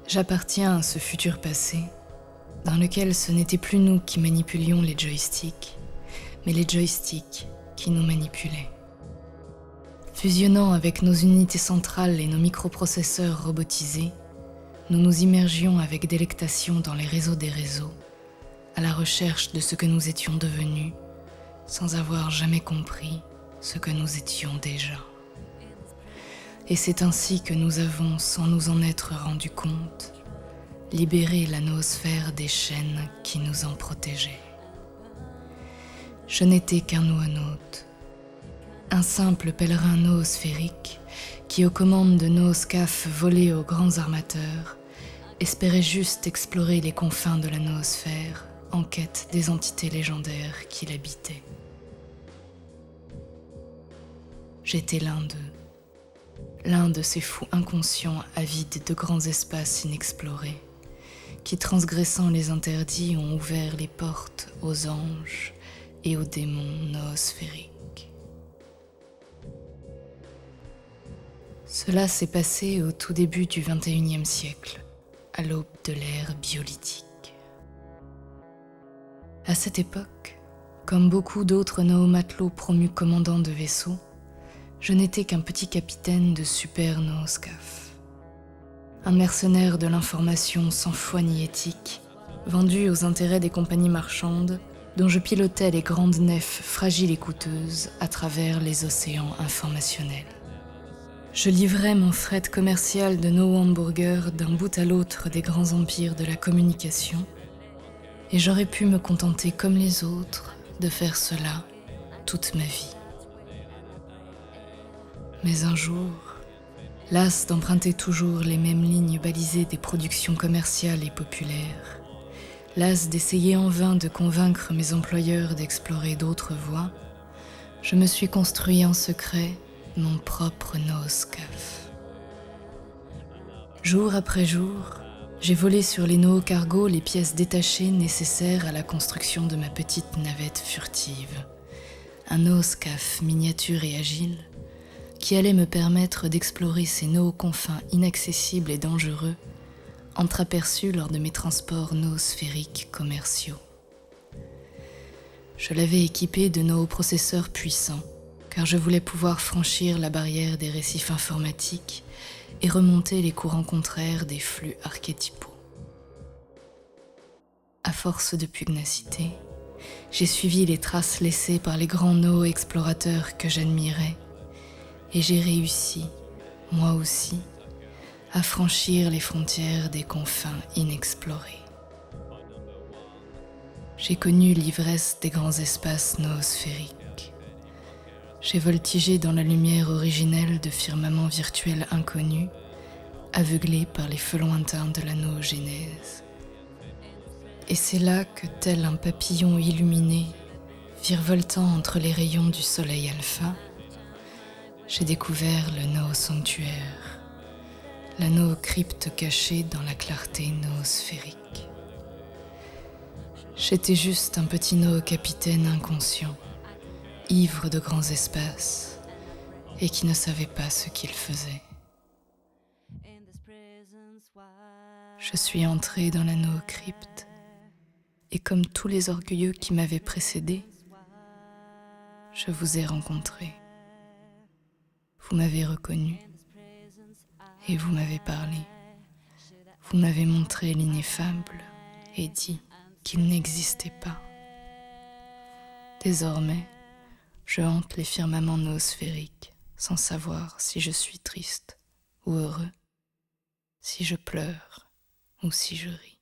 J'appartiens à ce futur passé, dans lequel ce n'était plus nous qui manipulions les joysticks, mais les joysticks qui nous manipulaient. Fusionnant avec nos unités centrales et nos microprocesseurs robotisés, nous nous immergions avec délectation dans les réseaux des réseaux, à la recherche de ce que nous étions devenus, sans avoir jamais compris ce que nous étions déjà. Et c'est ainsi que nous avons, sans nous en être rendus compte, libéré la noosphère des chaînes qui nous en protégeaient. Je n'étais qu'un noanaute, un simple pèlerin noosphérique qui, aux commandes de nooscaf volés aux grands armateurs, espérait juste explorer les confins de la noosphère en quête des entités légendaires qui l'habitaient. J'étais l'un de ces fous inconscients avides de grands espaces inexplorés, qui, transgressant les interdits, ont ouvert les portes aux anges et aux démons noosphériques. Cela s'est passé au tout début du XXIe siècle, à l'aube de l'ère biolithique. À cette époque, comme beaucoup d'autres noomatelots promus commandants de vaisseaux, je n'étais qu'un petit capitaine de super nooscaf. Un mercenaire de l'information sans foi ni éthique, vendu aux intérêts des compagnies marchandes, dont je pilotais les grandes nefs fragiles et coûteuses à travers les océans informationnels. Je livrais mon fret commercial de no-hamburger d'un bout à l'autre des grands empires de la communication, et j'aurais pu me contenter comme les autres de faire cela toute ma vie. Mais un jour, las d'emprunter toujours les mêmes lignes balisées des productions commerciales et populaires, las d'essayer en vain de convaincre mes employeurs d'explorer d'autres voies, je me suis construit en secret mon propre nooscaf. Jour après jour, j'ai volé sur les noocargos les pièces détachées nécessaires à la construction de ma petite navette furtive, un nooscaf miniature et agile qui allait me permettre d'explorer ces nooconfins inaccessibles et dangereux, entreaperçus lors de mes transports noosphériques commerciaux. Je l'avais équipé de nooprocesseurs puissants, car je voulais pouvoir franchir la barrière des récifs informatiques et remonter les courants contraires des flux archétypaux. À force de pugnacité, j'ai suivi les traces laissées par les grands no-explorateurs que j'admirais, et j'ai réussi, moi aussi, à franchir les frontières des confins inexplorés. J'ai connu l'ivresse des grands espaces noosphériques. J'ai voltigé dans la lumière originelle de firmaments virtuels inconnus, aveuglés par les feux lointains de la noogénèse. Et c'est là que, tel un papillon illuminé, virevoltant entre les rayons du soleil alpha, j'ai découvert le noosanctuaire, la noocrypte cachée dans la clarté noosphérique. J'étais juste un petit noocapitaine inconscient, ivre de grands espaces, et qui ne savait pas ce qu'il faisait. Je suis entré dans la noocrypte, et comme tous les orgueilleux qui m'avaient précédé, je vous ai rencontré. Vous m'avez reconnu, et vous m'avez parlé. Vous m'avez montré l'ineffable et dit qu'il n'existait pas. Désormais, je hante les firmaments noosphériques sans savoir si je suis triste ou heureux, si je pleure ou si je ris.